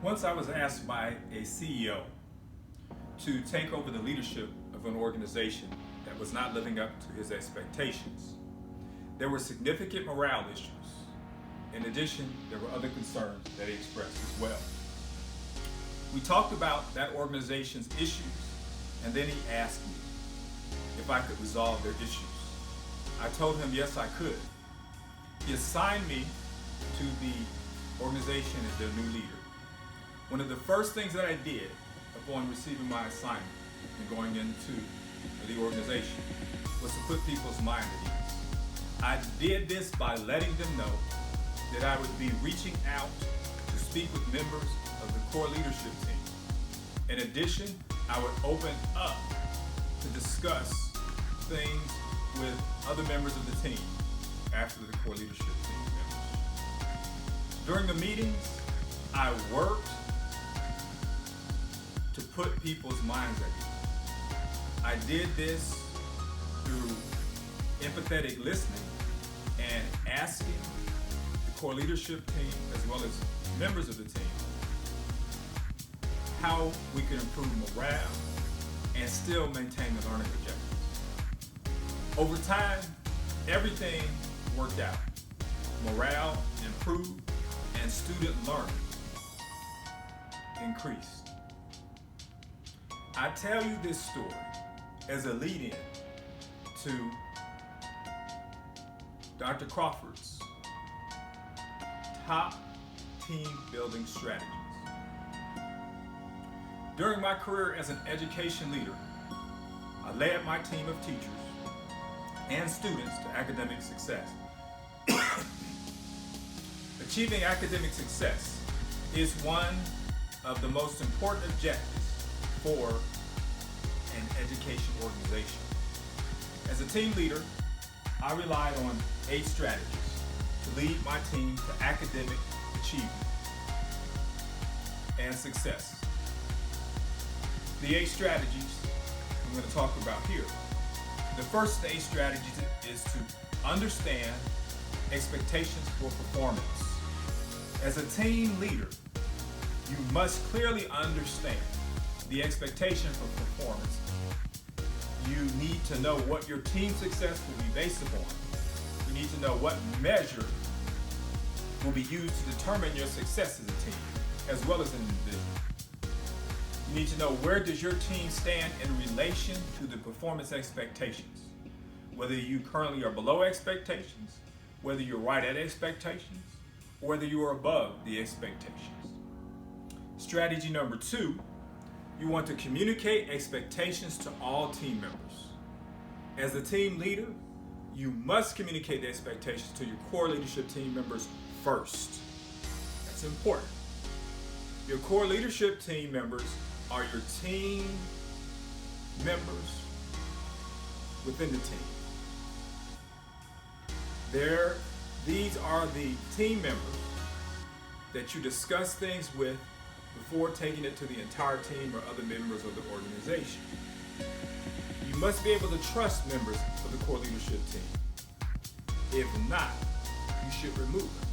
Once I was asked by a CEO to take over the leadership of an organization that was not living up to his expectations. There were significant morale issues. In addition, there were other concerns that he expressed as well. We talked about that organization's issues, and then he asked me if I could resolve their issues. I told him yes, I could. He assigned me to the organization as their new leader. One of the first things that I did upon receiving my assignment and going into the organization was to put people's mind at ease. I did this by letting them know that I would be reaching out to speak with members of the core leadership team. In addition, I would open up to discuss things with other members of the team after the core leadership team members. During the meetings, I worked to put people's minds at ease. I did this through empathetic listening and asking the core leadership team as well as members of the team how we could improve morale and still maintain the learning objectives. Over time, everything worked out. Morale improved and student learning increased. I tell you this story as a lead-in to Dr. Crawford's top team building strategies. During my career as an education leader, I led my team of teachers and students to academic success. Achieving academic success is one of the most important objectives for an education organization. As a team leader, I relied on 8 strategies to lead my team to academic achievement and success. The 8 strategies I'm going to talk about here. The first 8 strategies is to understand expectations for performance. As a team leader, you must clearly understand the expectation for performance. You need to know what your team success will be based upon. You need to know what measure will be used to determine your success as a team, as well as an individual. You need to know where does your team stand in relation to the performance expectations. Whether you currently are below expectations, whether you're right at expectations, or whether you are above the expectations. Strategy number 2, you want to communicate expectations to all team members. As a team leader, you must communicate the expectations to your core leadership team members first. That's important. Your core leadership team members are your team members within the team. These are the team members that you discuss things with before taking it to the entire team or other members of the organization. You must be able to trust members of the core leadership team. If not, you should remove them,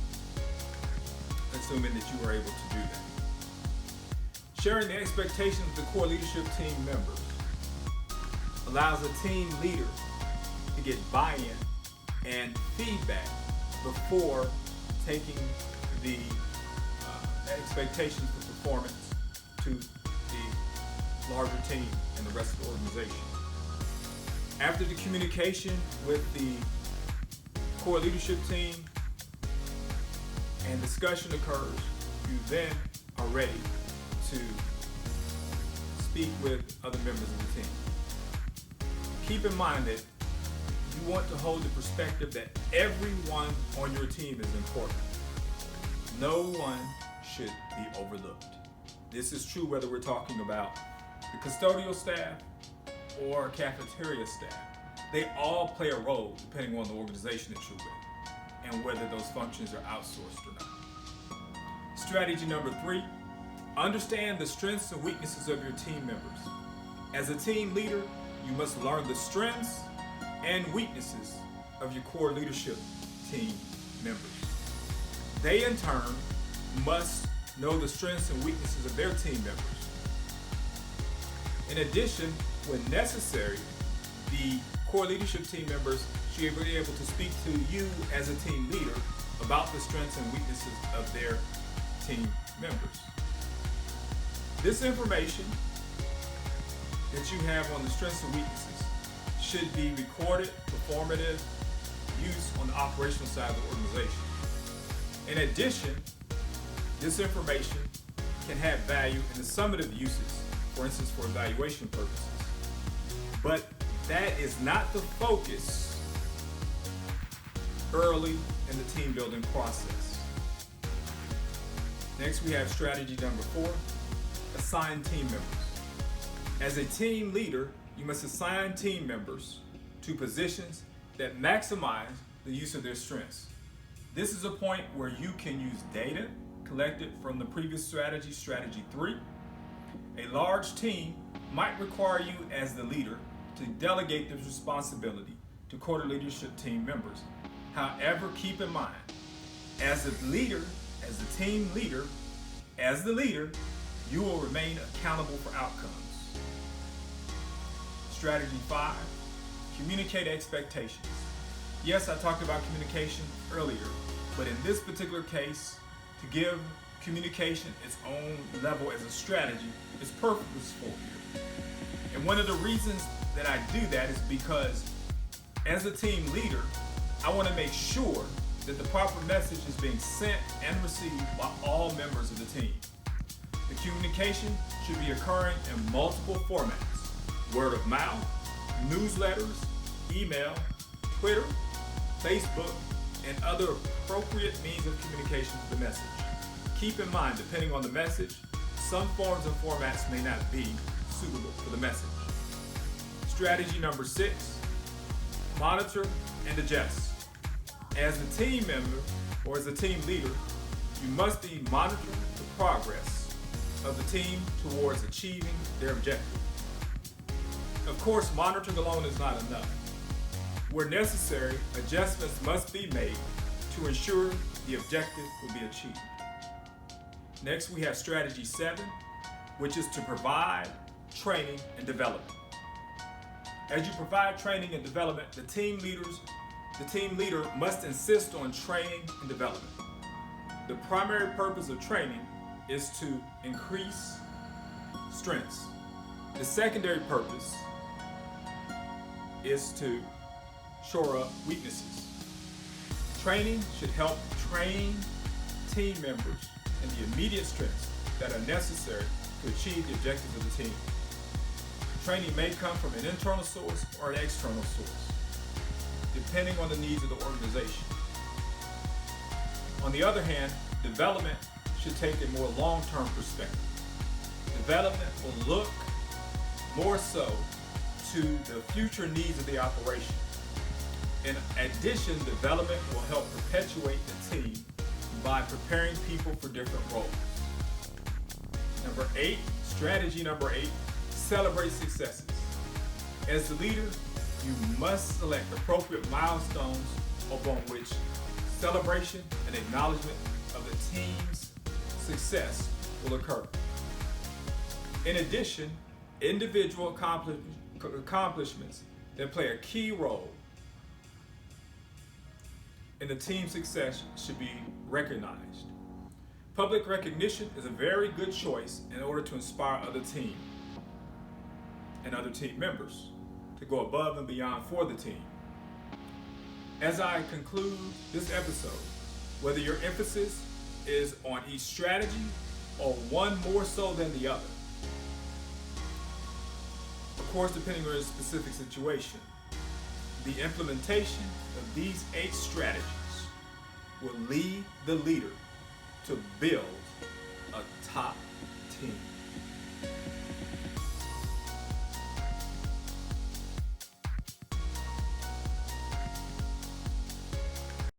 assuming that you are able to do that. Sharing the expectations of the core leadership team members allows a team leader to get buy-in and feedback before taking the expectations for performance to the larger team and the rest of the organization. After the communication with the core leadership team and discussion occurs, you then are ready to speak with other members of the team. Keep in mind that you want to hold the perspective that everyone on your team is important. No one should be overlooked. This is true whether we're talking about the custodial staff or cafeteria staff. They all play a role depending on the organization that you're with and whether those functions are outsourced or not. Strategy number 3, understand the strengths and weaknesses of your team members. As a team leader, you must learn the strengths and weaknesses of your core leadership team members. They in turn must know the strengths and weaknesses of their team members. In addition, when necessary, the core leadership team members should be able to speak to you as a team leader about the strengths and weaknesses of their team members. This information that you have on the strengths and weaknesses should be recorded for formative use on the operational side of the organization. In addition, this information can have value in the summative uses, for instance, for evaluation purposes. But that is not the focus early in the team building process. Next, we have strategy number 4, assign team members. As a team leader, you must assign team members to positions that maximize the use of their strengths. This is a point where you can use data collected from the previous strategy, strategy 3. A large team might require you as the leader to delegate this responsibility to core leadership team members. However, keep in mind, as a leader, as the team leader, as the leader, you will remain accountable for outcomes. Strategy 5, communicate expectations. Yes, I talked about communication earlier, but in this particular case, to give communication its own level as a strategy is purposeful here. And one of the reasons that I do that is because as a team leader, I want to make sure that the proper message is being sent and received by all members of the team. The communication should be occurring in multiple formats: word of mouth, newsletters, email, Twitter, Facebook, and other appropriate means of communication for the message. Keep in mind, depending on the message, some forms and formats may not be suitable for the message. Strategy number 6, monitor and adjust. As a team member or as a team leader, you must be monitoring the progress of the team towards achieving their objective. Of course, monitoring alone is not enough. Where necessary, adjustments must be made to ensure the objective will be achieved. Next, we have strategy 7, which is to provide training and development. As you provide training and development, the team leader must insist on training and development. The primary purpose of training is to increase strengths. The secondary purpose is to shore up weaknesses. Training should help train team members in the immediate strengths that are necessary to achieve the objectives of the team. Training may come from an internal source or an external source, depending on the needs of the organization. On the other hand, development should take a more long-term perspective. Development will look more so to the future needs of the operation. In addition, development will help perpetuate the team by preparing people for different roles. Number 8, strategy number 8, celebrate successes. As the leader, you must select appropriate milestones upon which celebration and acknowledgement of the team's success will occur. In addition, individual accomplishments that play a key role in the team's success should be recognized. Public recognition is a very good choice in order to inspire other team and other team members to go above and beyond for the team. As I conclude this episode, whether your emphasis is on each strategy or one more so than the other, of course, depending on your specific situation, the implementation of these 8 strategies will lead the leader to build a top team.